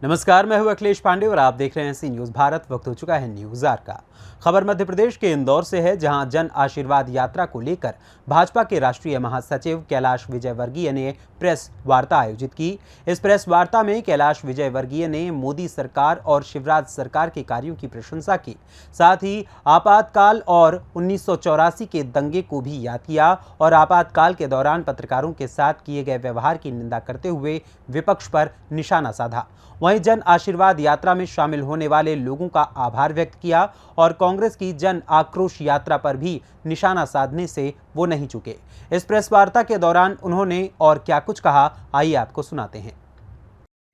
नमस्कार, मैं हूं अखिलेश पांडे और आप देख रहे हैं सी न्यूज़ भारत। वक्त हो चुका है न्यूज़ आवर का। खबर मध्य प्रदेश के इंदौर से है, जहां जन आशीर्वाद यात्रा को लेकर भाजपा के राष्ट्रीय महासचिव कैलाश विजयवर्गीय ने प्रेस वार्ता आयोजित की। इस प्रेस वार्ता में कैलाश विजयवर्गीय ने मोदी सरकार और शिवराज सरकार के कार्यों की प्रशंसा की। साथ ही आपातकाल और 1984 के दंगे को भी याद किया और आपातकाल के दौरान पत्रकारों के साथ किए गए व्यवहार की निंदा करते हुए विपक्ष पर निशाना साधा। वहीं जन आशीर्वाद यात्रा में शामिल होने वाले लोगों का आभार व्यक्त किया और कांग्रेस की जन आक्रोश यात्रा पर भी निशाना साधने से वो नहीं चुके। इस प्रेस वार्ता के दौरान उन्होंने और क्या कुछ कहा, आइए आपको सुनाते हैं।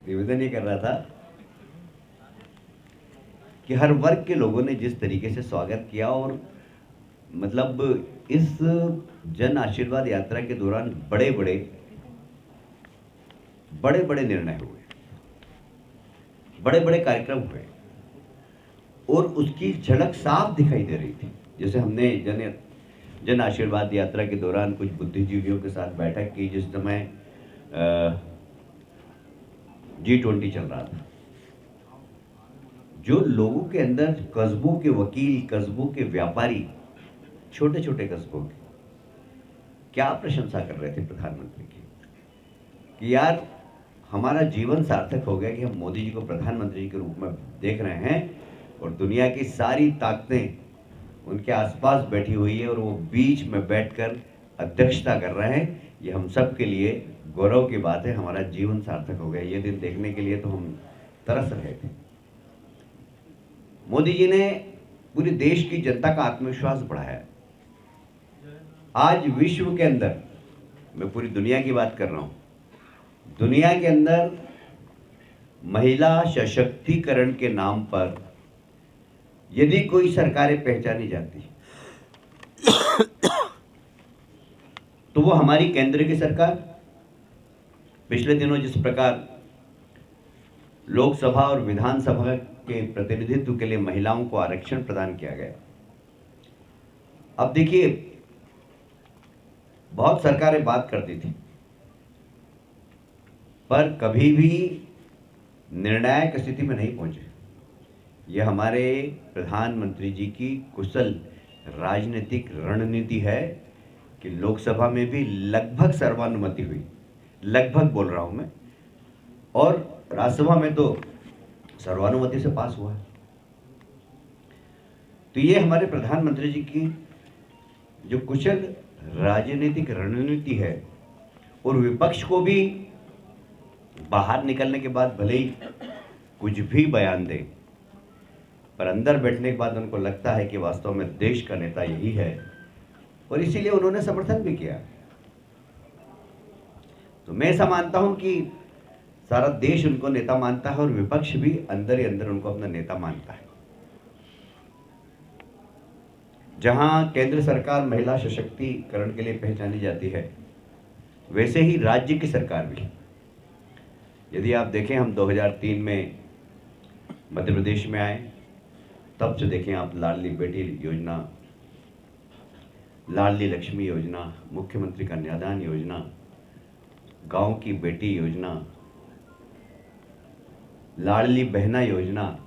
निवेदन ये कर रहा था कि हर वर्ग के लोगों ने जिस तरीके से स्वागत किया और मतलब इस जन आशीर्वाद यात्रा के दौरान बड़े बड़े निर्णय हुए, बड़े बड़े कार्यक्रम हुए और उसकी झलक साफ दिखाई दे रही थी। जैसे हमने जन आशीर्वाद यात्रा के दौरान कुछ बुद्धिजीवियों के साथ बैठक की, जिस समय G20 चल रहा था। जो लोगों के अंदर कस्बों के वकील, कस्बों के व्यापारी, छोटे छोटे कस्बों के क्या प्रशंसा कर रहे थे प्रधानमंत्री की कि यार हमारा जीवन सार्थक हो गया कि हम मोदी जी को प्रधानमंत्री के रूप में देख रहे हैं और दुनिया की सारी ताकतें उनके आसपास बैठी हुई है और वो बीच में बैठकर अध्यक्षता कर रहे हैं। ये हम सब के लिए गौरव की बात है, हमारा जीवन सार्थक हो गया। ये दिन देखने के लिए तो हम तरस रहे थे। मोदी जी ने पूरे देश की जनता का आत्मविश्वास बढ़ाया। आज विश्व के अंदर, मैं पूरी दुनिया की बात कर रहा हूं, दुनिया के अंदर महिला सशक्तिकरण के नाम पर यदि कोई सरकारें पहचानी जाती तो वो हमारी केंद्र की सरकार। पिछले दिनों जिस प्रकार लोकसभा और विधानसभा के प्रतिनिधित्व के लिए महिलाओं को आरक्षण प्रदान किया गया, अब देखिए बहुत सरकारें बात करती थी पर कभी भी निर्णायक स्थिति में नहीं पहुंचे। यह हमारे प्रधानमंत्री जी की कुशल राजनीतिक रणनीति है कि लोकसभा में भी लगभग सर्वानुमति हुई, लगभग बोल रहा हूं मैं, और राज्यसभा में तो सर्वानुमति से पास हुआ। तो ये हमारे प्रधानमंत्री जी की जो कुशल राजनीतिक रणनीति है और विपक्ष को भी बाहर निकलने के बाद भले ही कुछ भी बयान दे, पर अंदर बैठने के बाद उनको लगता है कि वास्तव में देश का नेता यही है और इसीलिए उन्होंने समर्थन भी किया। तो मैं ऐसा मानता हूं कि सारा देश उनको नेता मानता है और विपक्ष भी अंदर ही अंदर उनको अपना नेता मानता है। जहां केंद्र सरकार महिला सशक्तिकरण के लिए पहचानी जाती है, वैसे ही राज्य की सरकार भी। यदि आप देखें, हम 2003 में मध्य प्रदेश में आए, तब से देखें आप लाडली बेटी योजना, लाडली लक्ष्मी योजना, मुख्यमंत्री कन्यादान योजना, गांव की बेटी योजना, लाडली बहना योजना,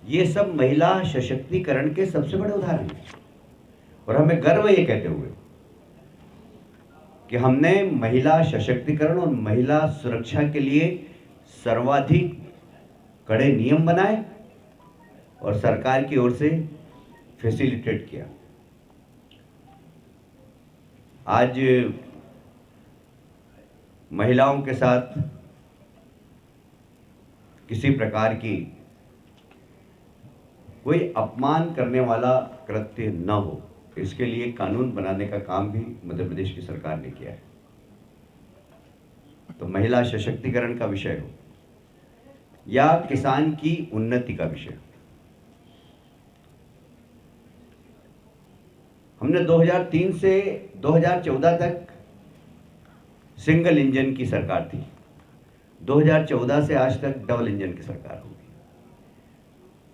ये सब महिला सशक्तिकरण के सबसे बड़े उदाहरण हैं। और हमें गर्व ये कहते हुए कि हमने महिला सशक्तिकरण और महिला सुरक्षा के लिए सर्वाधिक कड़े नियम बनाए और सरकार की ओर से फैसिलिटेट किया। आज महिलाओं के साथ किसी प्रकार की कोई अपमान करने वाला कृत्य न हो, इसके लिए कानून बनाने का काम भी मध्य प्रदेश की सरकार ने किया है। तो महिला सशक्तिकरण का विषय हो या किसान की उन्नति का विषय, हमने 2003 से 2014 तक सिंगल इंजन की सरकार थी। 2014 से आज तक डबल इंजन की सरकार होगी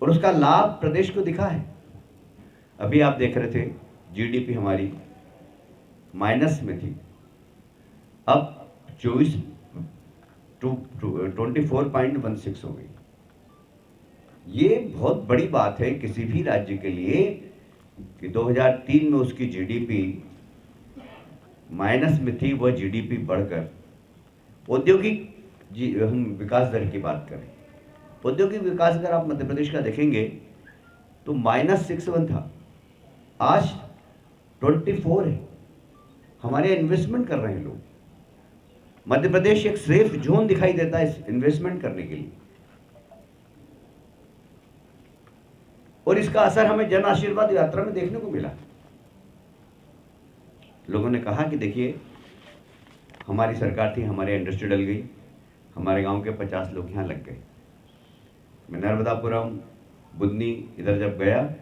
और उसका लाभ प्रदेश को दिखा है। अभी आप देख रहे थे जीडीपी हमारी माइनस में थी, अब 24.16 हो गई। ये बहुत बड़ी बात है किसी भी राज्य के लिए कि 2003 में उसकी जीडीपी माइनस में थी, वह जीडीपी बढ़कर औद्योगिक हम विकास दर की बात करें, औद्योगिक विकास अगर आप मध्य प्रदेश का देखेंगे तो -61 था, आज 24 है। हमारे इन्वेस्टमेंट कर रहे हैं लोग। मध्य प्रदेश एक सेफ जोन दिखाई देता है इन्वेस्टमेंट करने के लिए, और इसका असर हमें जन आशीर्वाद यात्रा में देखने को मिला। लोगों ने कहा कि देखिए, हमारी सरकार थी, हमारे इंडस्ट्री डल गई, हमारे गांव के 50 लोग यहां लग गए। मैं नर्मदापुरम, बुदनी इधर जब गया,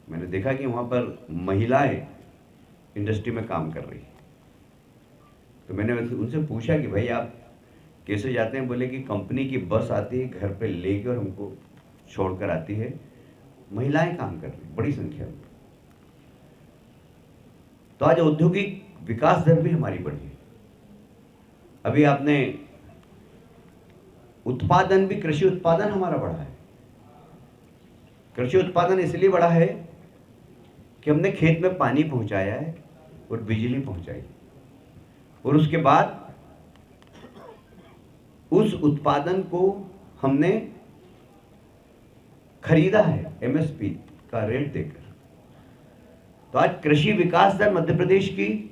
मैंने देखा कि वहां पर महिलाएं इंडस्ट्री में काम कर रही। तो मैंने उनसे पूछा कि भाई आप कैसे जाते हैं? बोले कि कंपनी की बस आती है, घर पे लेकर और हमको छोड़कर आती है, महिलाएं काम कर रही बड़ी संख्या में। तो आज औद्योगिक विकास दर भी हमारी बढ़ी है। अभी आपने उत्पादन भी, कृषि उत्पादन हमारा बढ़ा है। कृषि उत्पादन इसलिए बढ़ा है कि हमने खेत में पानी पहुंचाया है और बिजली पहुंचाई, और उसके बाद उस उत्पादन को हमने खरीदा है एमएसपी का रेट देकर। तो आज कृषि विकास दर मध्य प्रदेश की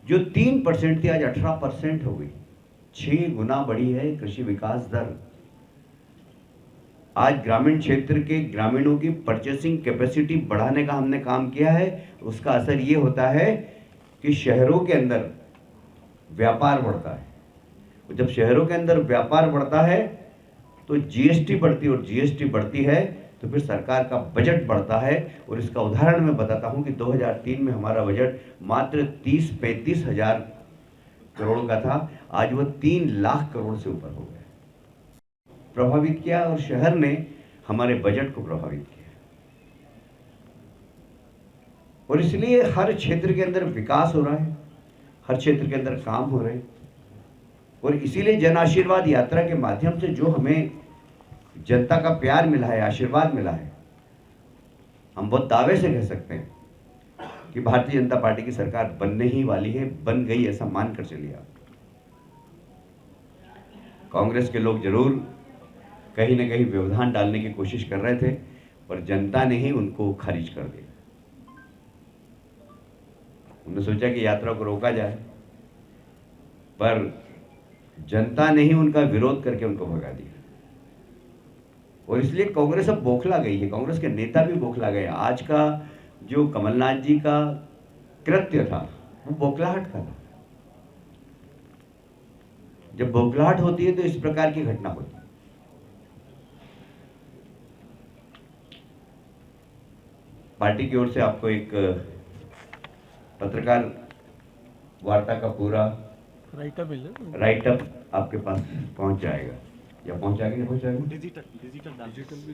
जो 3% थी, आज 18% हो गई। 6 गुना बढ़ी है कृषि विकास दर। आज ग्रामीण क्षेत्र के ग्रामीणों की परचेसिंग कैपेसिटी बढ़ाने का हमने काम किया है। उसका असर ये होता है कि शहरों के अंदर व्यापार बढ़ता है, और जब शहरों के अंदर व्यापार बढ़ता है तो जीएसटी बढ़ती है, और जीएसटी बढ़ती है तो फिर सरकार का बजट बढ़ता है। और इसका उदाहरण मैं बताता हूं कि 2003 में हमारा बजट मात्र 30-35 हजार करोड़ का था, आज वह 3 लाख करोड़ से ऊपर हो गया। प्रभावित किया, और शहर ने हमारे बजट को प्रभावित किया, और इसलिए हर क्षेत्र के अंदर विकास हो रहा है, हर क्षेत्र के अंदर काम हो रहे हैं। और इसीलिए जन आशीर्वाद यात्रा के माध्यम से जो हमें जनता का प्यार मिला है, आशीर्वाद मिला है, हम बहुत दावे से कह सकते हैं कि भारतीय जनता पार्टी की सरकार बनने ही वाली है, बन गई, ऐसा मानकर चलिए आप। कांग्रेस के लोग जरूर कहीं ना कहीं व्यवधान डालने की कोशिश कर रहे थे, पर जनता ने ही उनको खारिज कर दिया। उन्होंने सोचा कि यात्रा को रोका जाए, पर जनता ने ही उनका विरोध करके उनको भगा दिया। और इसलिए कांग्रेस अब बौखला गई है, कांग्रेस के नेता भी बौखला गए। आज का जो कमलनाथ जी का कृत्य था वो बौखलाहट का था। जब बौखलाहट होती है तो इस प्रकार की घटना होती है। पार्टी की ओर से आपको एक पत्रकार वार्ता का पूरा राइटअप आपके पास पहुंच जाएगा, या पहुंचा के नहीं पहुंचाएगा?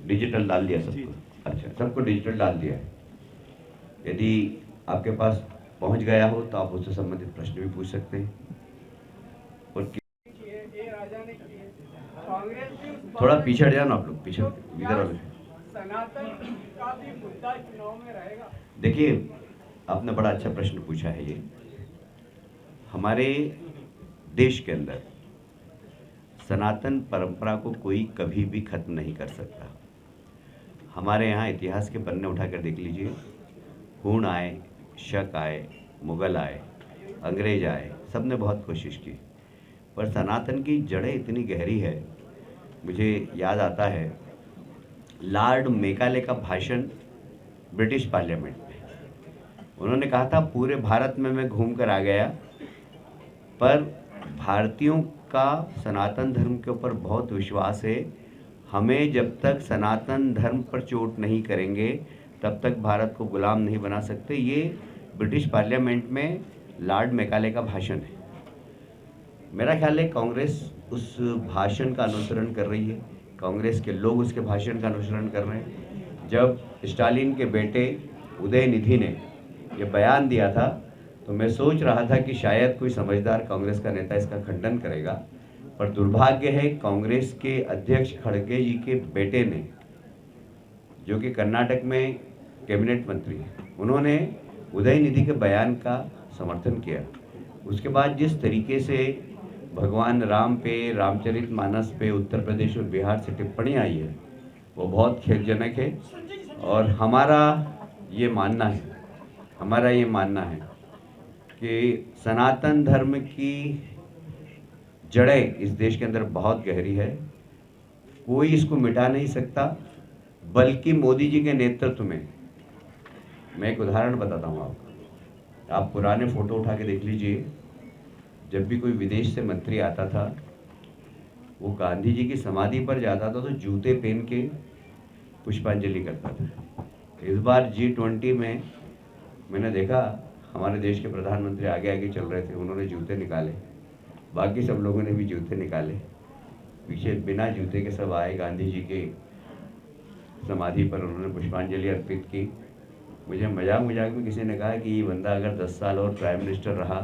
डिजिटल डाल दिया सबको? अच्छा, सबको डिजिटल डाल दिया है। यदि आपके पास पहुंच गया हो तो आप उससे संबंधित प्रश्न भी पूछ सकते हैं। और थोड़ा पीछे हट जाओ ना आप लोग, पीछे इधर। सनातन का भी मुद्दा चुनाव में रहेगा? देखिए, आपने बड़ा अच्छा प्रश्न पूछा है। ये हमारे देश के अंदर सनातन परंपरा को कोई कभी भी खत्म नहीं कर सकता। हमारे यहाँ इतिहास के पन्ने उठाकर देख लीजिए, खून आए, शक आए, मुगल आए, अंग्रेज आए, सब ने बहुत कोशिश की, पर सनातन की जड़ें इतनी गहरी है। मुझे याद आता है लॉर्ड मेकाले का भाषण ब्रिटिश पार्लियामेंट में। उन्होंने कहा था, पूरे भारत में मैं घूम कर आ गया, पर भारतीयों का सनातन धर्म के ऊपर बहुत विश्वास है। हमें जब तक सनातन धर्म पर चोट नहीं करेंगे तब तक भारत को गुलाम नहीं बना सकते। ये ब्रिटिश पार्लियामेंट में लॉर्ड मेकाले का भाषण है। मेरा ख्याल है कांग्रेस उस भाषण का अनुसरण कर रही है, कांग्रेस के लोग उसके भाषण का अनुसरण कर रहे हैं। जब स्टालिन के बेटे उदयनिधि ने ये बयान दिया था तो मैं सोच रहा था कि शायद कोई समझदार कांग्रेस का नेता इसका खंडन करेगा, पर दुर्भाग्य है कांग्रेस के अध्यक्ष खड़गे जी के बेटे ने, जो कि कर्नाटक में कैबिनेट मंत्री हैं, उन्होंने उदयनिधि के बयान का समर्थन किया। उसके बाद जिस तरीके से भगवान राम पे, रामचरितमानस पे उत्तर प्रदेश और बिहार से टिप्पणी आई है, वो बहुत खेदजनक है। और हमारा ये मानना है कि सनातन धर्म की जड़ें इस देश के अंदर बहुत गहरी है, कोई इसको मिटा नहीं सकता। बल्कि मोदी जी के नेतृत्व में, मैं एक उदाहरण बताता हूँ आपको, आप पुराने फोटो उठा के देख लीजिए, जब भी कोई विदेश से मंत्री आता था वो गांधी जी की समाधि पर जाता था तो जूते पहन के पुष्पांजलि करता था। इस बार G20 में मैंने देखा हमारे देश के प्रधानमंत्री आगे आगे चल रहे थे, उन्होंने जूते निकाले, बाकी सब लोगों ने भी जूते निकाले, पीछे बिना जूते के सब आए, गांधी जी के समाधि पर उन्होंने पुष्पांजलि अर्पित की। मुझे मजाक में किसी ने कहा कि ये बंदा अगर 10 साल और प्राइम मिनिस्टर रहा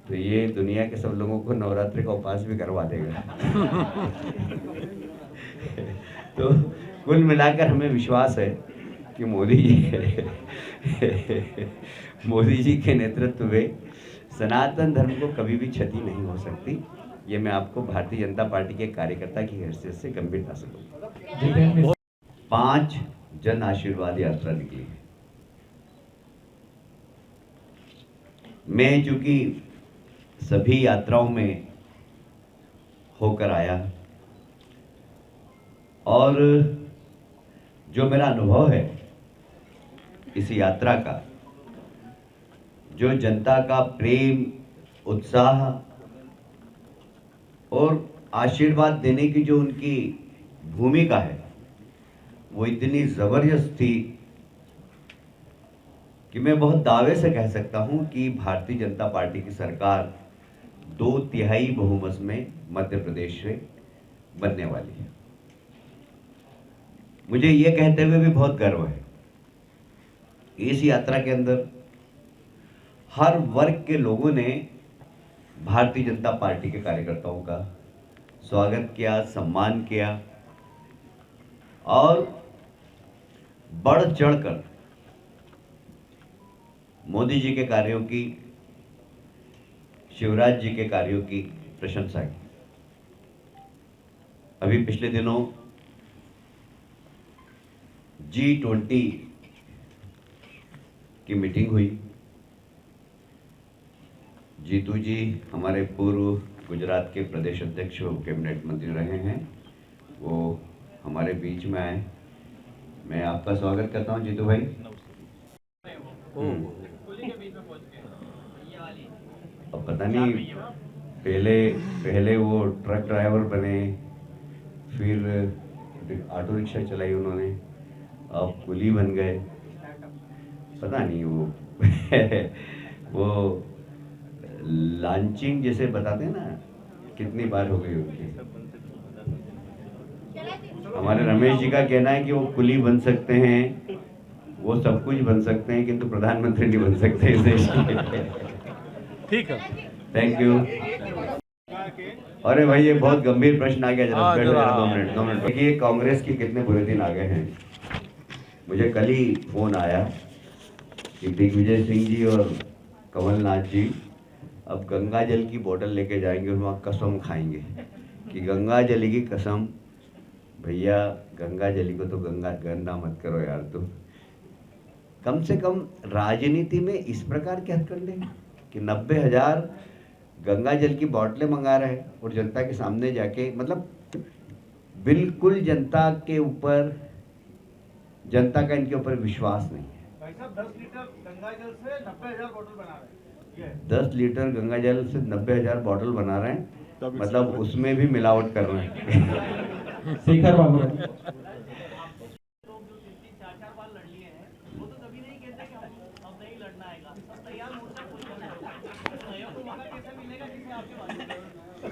तो ये दुनिया के सब लोगों को नवरात्रि का उपवास भी करवा देगा। तो कुल मिलाकर हमें विश्वास है कि मोदी जी के नेतृत्व में सनातन धर्म को कभी भी क्षति नहीं हो सकती। ये मैं आपको भारतीय जनता पार्टी के कार्यकर्ता की हैसियत से गंभीरता से बोलूँ। 5 जन आशीर्वाद यात्रा निकली है। मैं चूंकि सभी यात्राओं में होकर आया और जो मेरा अनुभव है इस यात्रा का, जो जनता का प्रेम, उत्साह और आशीर्वाद देने की जो उनकी भूमिका है, वो इतनी जबरदस्त थी कि मैं बहुत दावे से कह सकता हूं कि भारतीय जनता पार्टी की सरकार 2/3 बहुमत में मध्य प्रदेश से बनने वाली है। मुझे यह कहते हुए भी बहुत गर्व है, इस यात्रा के अंदर हर वर्ग के लोगों ने भारतीय जनता पार्टी के कार्यकर्ताओं का स्वागत किया, सम्मान किया और बढ़ चढ़कर मोदी जी के कार्यों की, शिवराज जी के कार्यों की प्रशंसा की। अभी पिछले दिनों G20 की मीटिंग हुई। जीतू जी हमारे पूर्व गुजरात के प्रदेश अध्यक्ष और कैबिनेट मंत्री रहे हैं, वो हमारे बीच में आए। मैं आपका स्वागत करता हूं जीतू भाई। अब पता नहीं पहले वो ट्रक ड्राइवर बने, फिर ऑटो रिक्शा चलाई उन्होंने, अब कुली बन गए, पता नहीं वो लॉन्चिंग जैसे बताते हैं ना, कितनी बार हो गई उनकी। हमारे रमेश जी का कहना है कि वो कुली बन सकते हैं, वो सब कुछ बन सकते हैं, किंतु प्रधानमंत्री नहीं बन सकते इस देश के। ठीक है, थैंक यू। अरे भाई ये बहुत गंभीर प्रश्न आ गया, जरा बैठो जरा 2 मिनट। देखिए कांग्रेस के कितने बुरे दिन आ गए हैं। मुझे कल ही फोन आया कि दिग्विजय सिंह जी और कमलनाथ जी अब गंगा जल की बोतल लेके जाएंगे और वहाँ कसम खाएंगे कि गंगा जल की कसम। भैया गंगा जली को तो गंदा मत करो यार, तुम कम से कम राजनीति में इस प्रकार के हथकंडे कि 90,000 गंगा जल की बोतलें मंगा रहे हैं और जनता के सामने जाके, मतलब बिल्कुल जनता के ऊपर, जनता का इनके ऊपर विश्वास नहीं है। भाई साहब 10 लीटर गंगा जल से 90,000 बोतल बना रहे हैं। 10 लीटर गंगा जल से 90,000 बोतल बना रहे हैं, मतलब उसमें भी मिलावट कर रहे हैं। शेखर बाबू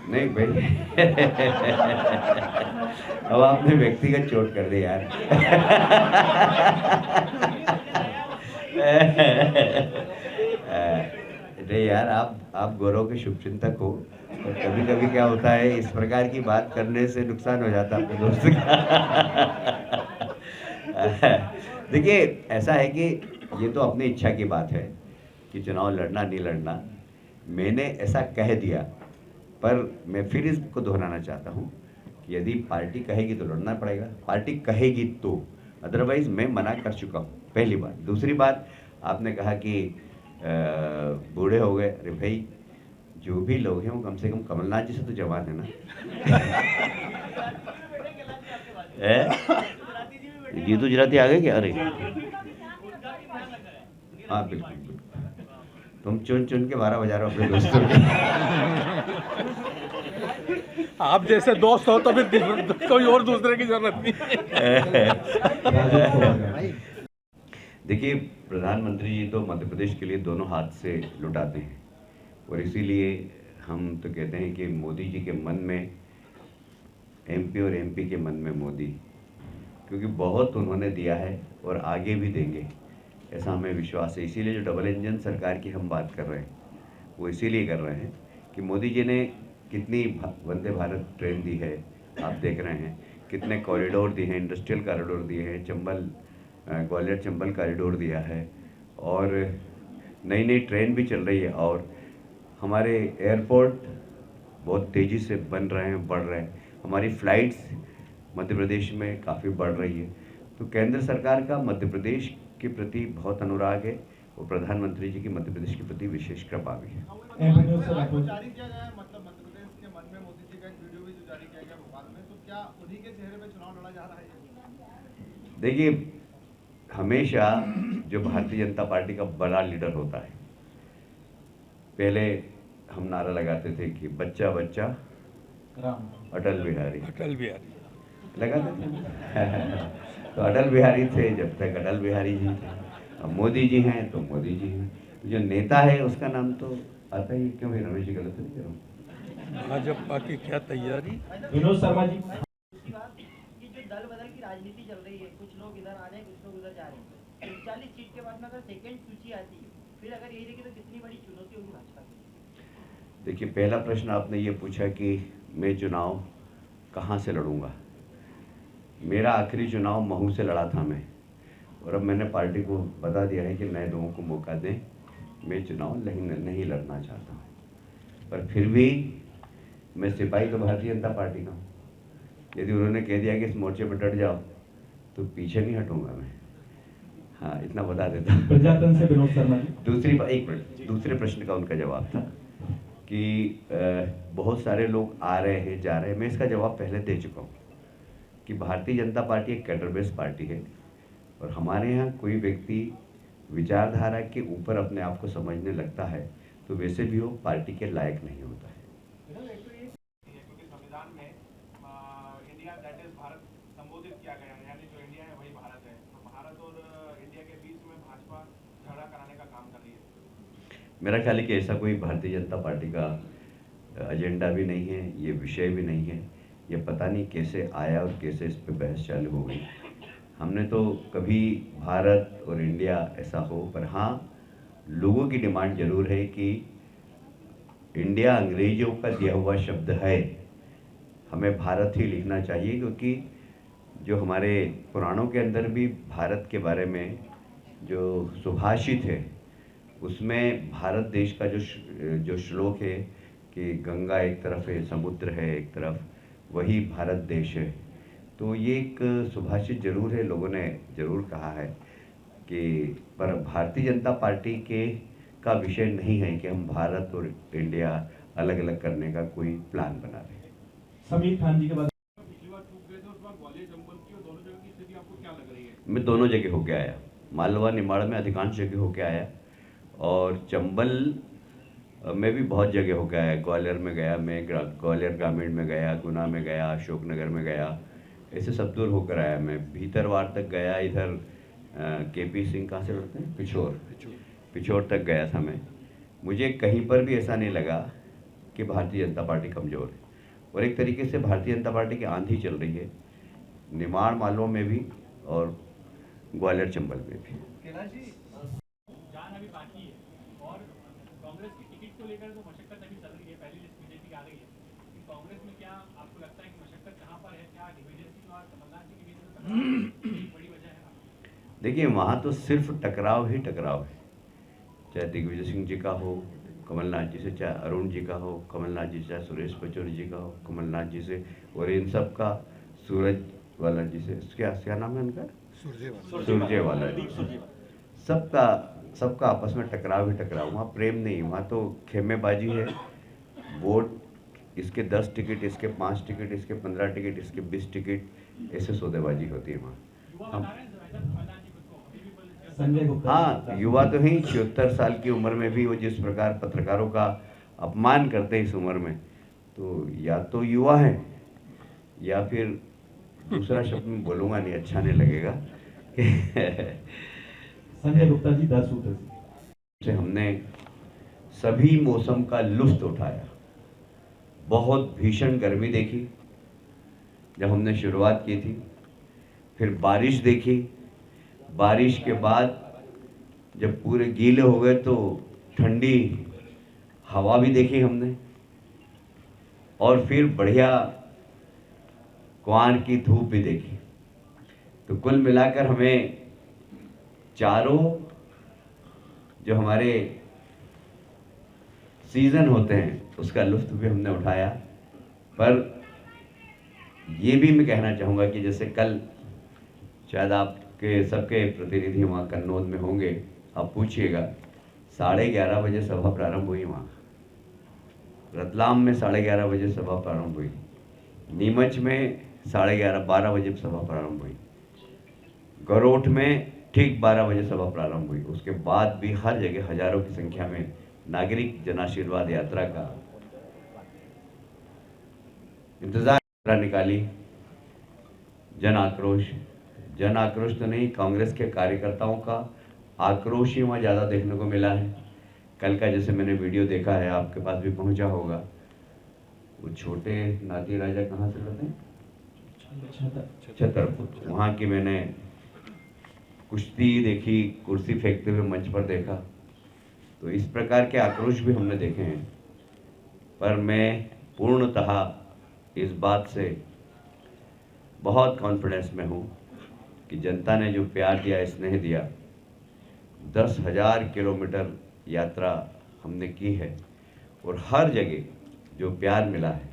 नहीं भाई अब आपने व्यक्तिगत चोट कर दी यार। अरे यार, आप गौरव के शुभचिंतक हो, और कभी कभी क्या होता है, इस प्रकार की बात करने से नुकसान हो जाता है अपने दोस्त का। देखिए, ऐसा है कि ये तो अपनी इच्छा की बात है कि चुनाव लड़ना नहीं लड़ना। मैंने ऐसा कह दिया, पर मैं फिर इसको दोहराना चाहता हूँ कि यदि पार्टी कहेगी तो लड़ना पड़ेगा, पार्टी कहेगी तो, अदरवाइज मैं मना कर चुका हूँ, पहली बात। दूसरी बात, आपने कहा कि बूढ़े हो गए। अरे भाई, जो भी लोग हैं वो कम से कम कमलनाथ जी से तो जवान है ना। ये तो गुजराती आ गए क्या? अरे हाँ, बिल्कुल बिल्कुल, तुम चुन चुन के 12 बजा रहे हो अपने दोस्तों आप जैसे दोस्त हो तो फिर कोई और दूसरे की जरूरत नहीं। देखिए, प्रधानमंत्री जी तो मध्य प्रदेश के लिए दोनों हाथ से लुटाते हैं, और इसीलिए हम तो कहते हैं कि मोदी जी के मन में एमपी और एमपी के मन में मोदी, क्योंकि बहुत उन्होंने दिया है और आगे भी देंगे, ऐसा हमें विश्वास है। इसीलिए जो डबल इंजन सरकार की हम बात कर रहे हैं, वो इसीलिए कर रहे हैं कि मोदी जी ने कितनी वंदे भारत ट्रेन दी है, आप देख रहे हैं, कितने कॉरिडोर दिए हैं, इंडस्ट्रियल कॉरिडोर दिए हैं, ग्वालियर चंबल कॉरिडोर दिया है, और नई नई ट्रेन भी चल रही है, और हमारे एयरपोर्ट बहुत तेज़ी से बन रहे हैं, बढ़ रहे हैं, हमारी फ़्लाइट्स मध्य प्रदेश में काफ़ी बढ़ रही है। तो केंद्र सरकार का मध्य प्रदेश के प्रति बहुत अनुराग है, और प्रधानमंत्री जी की मध्य प्रदेश के प्रति विशेष कृपा भी है। जारी किया गया है, मतलब मध्य प्रदेश के मन में मोदी जी का एक वीडियो भी जो जारी किया गया भोपाल में, तो क्या उन्हीं के चेहरे पे चुनाव लड़ा जा रहा है? देखिए, हमेशा जो भारतीय जनता पार्टी का बड़ा लीडर होता है, पहले हम नारा लगाते थे कि बच्चा बच्चा अटल बिहारी, अटल बिहारी लगाते थे। तो अटल बिहारी थे जब तक अटल बिहारी जी थे, अब मोदी जी हैं तो मोदी जी हैं। जो नेता है उसका नाम तो आता ही, क्यों भाई रमेश जी, गलत नहीं कह रहा हूँ? भाजपा की क्या तैयारी। विनोद शर्मा जी, कि जो दल बदल की राजनीति चल रही है, कुछ लोग इधर आ रहे हैं, कुछ लोग उधर जा रहे हैं, 39 सीट के बाद में अगर सेकंड सूची आती है, फिर अगर यही देखिए तो कितनी बड़ी चुनौती होगी भाजपा की? देखिए, पहला प्रश्न आपने ये पूछा कि मैं चुनाव कहाँ से लड़ूंगा। मेरा आखिरी चुनाव महू से लड़ा था मैं, और अब मैंने पार्टी को बता दिया है कि नए लोगों को मौका दें, मैं चुनाव नहीं लड़ना चाहता हूँ। पर फिर भी मैं सिपाही तो भारतीय जनता पार्टी का हूँ। यदि उन्होंने कह दिया कि इस मोर्चे पर डट जाओ, तो पीछे नहीं हटूंगा मैं। हाँ, इतना बता देता हूँ। प्रजातंत्र से विनोद शर्मा जी। एक मिनट, दूसरे प्रश्न का उनका जवाब था कि बहुत सारे लोग आ रहे हैं, जा रहे हैं। मैं इसका जवाब पहले दे चुका हूँ कि भारतीय जनता पार्टी एक कैडर बेस्ड पार्टी है, और हमारे यहाँ कोई व्यक्ति विचारधारा के ऊपर अपने आप को समझने लगता है तो वैसे भी वो पार्टी के लायक नहीं होता है। क्योंकि संविधान में इंडिया दैट इज भारत संबोधित किया गया है, यानी जो इंडिया है वही भारत है। तो भारत और इंडिया के बीच में भाजपा झगड़ा कराने का काम कर रही है। मेरा ख्याल है कि ऐसा कोई भारतीय जनता पार्टी का एजेंडा भी नहीं है, ये विषय भी नहीं है। ये पता नहीं कैसे आया और कैसे इस पर बहस चालू हो गई। हमने तो कभी भारत और इंडिया ऐसा हो, पर हाँ, लोगों की डिमांड जरूर है कि इंडिया अंग्रेजों का दिया हुआ शब्द है, हमें भारत ही लिखना चाहिए, क्योंकि जो हमारे पुराणों के अंदर भी भारत के बारे में जो सुभाषित है, उसमें भारत देश का जो श्लोक है कि गंगा एक तरफ है, समुद्र है एक तरफ, वही भारत देश है। तो ये एक सुभाषित जरूर है, लोगों ने जरूर कहा है कि, पर भारतीय जनता पार्टी का विषय नहीं है कि हम भारत और इंडिया अलग अलग करने का कोई प्लान बना रहे हैं। समीर खान जी के बाद पिछली बार चूक गए थे, उस बार ग्वालियर चंबल की और दोनों जगह की स्थिति आपको क्या लग रही है? मैं दोनों जगह होके आया, मालवा निमाड़ में अधिकांश जगह होके आया, और चंबल में भी बहुत जगह होके आया। ग्वालियर में गया मैं, ग्वालियर ग्रामीण में गया, गुना में गया, अशोकनगर में गया, ऐसे सब दूर होकर आया मैं। भीतरवाड़ तक गया, इधर केपी सिंह कहाँ से लड़ते हैं, पिछोर तक गया था मैं। मुझे कहीं पर भी ऐसा नहीं लगा कि भारतीय जनता पार्टी कमज़ोर है, और एक तरीके से भारतीय जनता पार्टी की आंधी चल रही है, निमाड़ मालवा में भी और ग्वालियर चंबल में भी। जान अभी बाकी है, और कांग्रेस की को लेकर जो मशक्कत अभी चल रही है, पहली लिस्ट बीजेपी की आ गई है, कि कांग्रेस में क्या आपको लगता है कि मशक्कत कहाँ पर है? क्या दिग्विजय सिंह और कमलनाथ जी के बीच में टकराव एक बड़ी वजह है? देखिए, वहाँ तो सिर्फ टकराव ही टकराव है, चाहे दिग्विजय सिंह जी का हो कमलनाथ जी से, चाहे अरुण जी का हो कमलनाथ जी से, चाहे सुरेश पचौरी जी का हो कमलनाथ जी से, और इन सब का सूरज वाला जी से, क्या नाम है उनका, सुरजेवाला जी, सबका आपस में टकराव ही टकराव। वहाँ प्रेम नहीं, वहाँ तो खेमेबाजी है। वोट, इसके 10 टिकट, इसके 5 टिकट, इसके 15 टिकट, इसके 20 टिकट, ऐसे सौदेबाजी होती है वहाँ। हम संजय गुप्ता। हाँ, युवा तो ही 76 साल की उम्र में भी वो जिस प्रकार पत्रकारों का अपमान करते हैं इस उम्र में, तो या तो युवा है या फिर दूसरा शब्द में बोलूँगा नहीं, अच्छा नहीं लगेगा। संजय गुप्ता जी 10 सूत्र से हमने सभी मौसम का लुत्फ उठाया। बहुत भीषण गर्मी देखी जब हमने शुरुआत की थी, फिर बारिश देखी, बारिश के बाद जब पूरे गीले हो गए तो ठंडी हवा भी देखी हमने, और फिर बढ़िया कुआर की धूप भी देखी। तो कुल मिलाकर हमें चारों जो हमारे सीजन होते हैं उसका लुत्फ भी हमने उठाया। पर ये भी मैं कहना चाहूँगा कि जैसे कल शायद आपके सबके प्रतिनिधि वहाँ कन्नौज में होंगे, आप पूछिएगा, 11:30 बजे सभा प्रारंभ हुई वहाँ, रतलाम में 11:30 बजे सभा प्रारंभ हुई, नीमच में 12:30 बजे सभा प्रारंभ हुई, गरोठ में ठीक 12 बजे सभा प्रारंभ हुई। उसके बाद भी हर जगह हजारों की संख्या में नागरिक जन आशीर्वाद यात्रा का इंतजार निकाली। जन आक्रोश तो नहीं, कांग्रेस के कार्यकर्ताओं का आक्रोश ही वहाँ ज़्यादा देखने को मिला है। कल का जैसे मैंने वीडियो देखा है, आपके पास भी पहुँचा होगा, वो छोटे नाती राजा कहाँ से रहते हैं, छतरपुर, वहाँ की मैंने कुश्ती देखी, कुर्सी फेंकते हुए मंच पर देखा। तो इस प्रकार के आक्रोश भी हमने देखे हैं। पर मैं पूर्णतः इस बात से बहुत कॉन्फिडेंस में हूँ कि जनता ने जो प्यार दिया, स्नेह दिया, 10,000 किलोमीटर यात्रा हमने की है और हर जगह जो प्यार मिला है,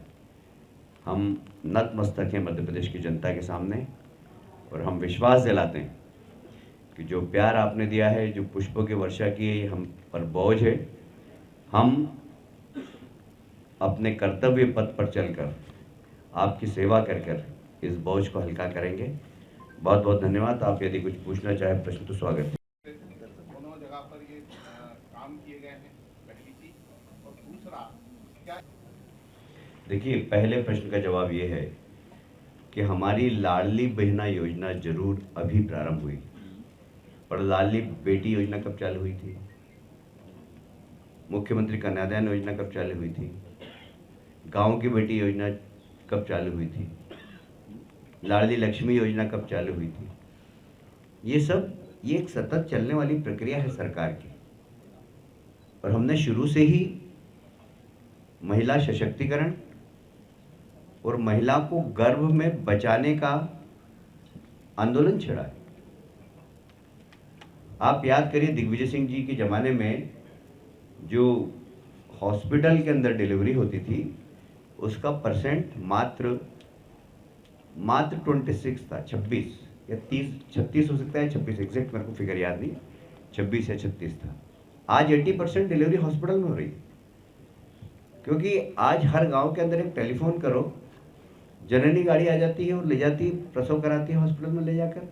हम नतमस्तक हैं मध्य प्रदेश की जनता के सामने, और हम विश्वास दिलाते हैं कि जो प्यार आपने दिया है, जो पुष्पों की वर्षा की है, ये हम पर बोझ है। हम अपने कर्तव्य पथ पर चलकर आपकी सेवा कर इस बोझ को हल्का करेंगे। बहुत बहुत धन्यवाद। आप यदि कुछ पूछना चाहे प्रश्न तो स्वागत है। दोनों जगह पर ये काम किए गए हैं, पहली चीज। और दूसरा क्या, देखिए, पहले प्रश्न का जवाब ये है कि हमारी लाडली बहना योजना जरूर अभी प्रारंभ हुई, पर लाडली बेटी योजना कब चालू हुई थी, मुख्यमंत्री कन्यादान योजना कब चालू हुई थी, गांव की बेटी योजना कब चालू हुई थी, लाडली लक्ष्मी योजना कब चालू हुई थी। ये एक सतत चलने वाली प्रक्रिया है सरकार की, और हमने शुरू से ही महिला सशक्तिकरण और महिला को गर्भ में बचाने का आंदोलन छेड़ा है। आप याद करिए, दिग्विजय सिंह जी के ज़माने में जो हॉस्पिटल के अंदर डिलीवरी होती थी, उसका परसेंट मात्र 26 था, 26 या 36 हो सकता है, 26 एग्जैक्ट मेरे को फिगर याद नहीं, 26 या 36 था। आज 80% डिलीवरी हॉस्पिटल में हो रही है, क्योंकि आज हर गांव के अंदर एक टेलीफोन करो, जननी गाड़ी आ जाती है और ले जाती, प्रसव कराती है हॉस्पिटल में ले जाकर।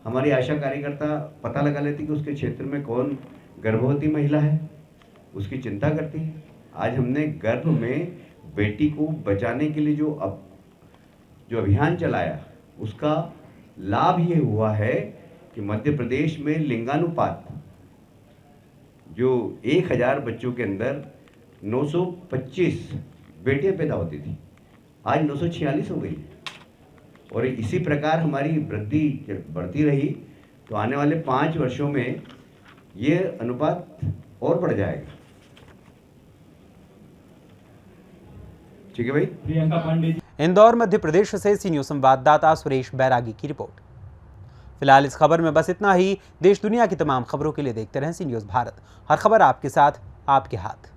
हमारी आशा कार्यकर्ता पता लगा लेती कि उसके क्षेत्र में कौन गर्भवती महिला है, उसकी चिंता करती है। आज हमने गर्भ में बेटी को बचाने के लिए जो अभियान चलाया, उसका लाभ ये हुआ है कि मध्य प्रदेश में लिंगानुपात जो 1000 बच्चों के अंदर 925 बेटियां पैदा होती थी, आज 946 हो गई। और इसी प्रकार हमारी वृद्धि बढ़ती रही तो आने वाले 5 वर्षों में ये अनुपात और बढ़ जाएगा। ठीक है भाई। प्रियंका पांडे जी। इंदौर मध्य प्रदेश से सी न्यूज संवाददाता सुरेश बैरागी की रिपोर्ट। फिलहाल इस खबर में बस इतना ही। देश दुनिया की तमाम खबरों के लिए देखते रहें सी न्यूज भारत। हर खबर आपके साथ, आपके हाथ।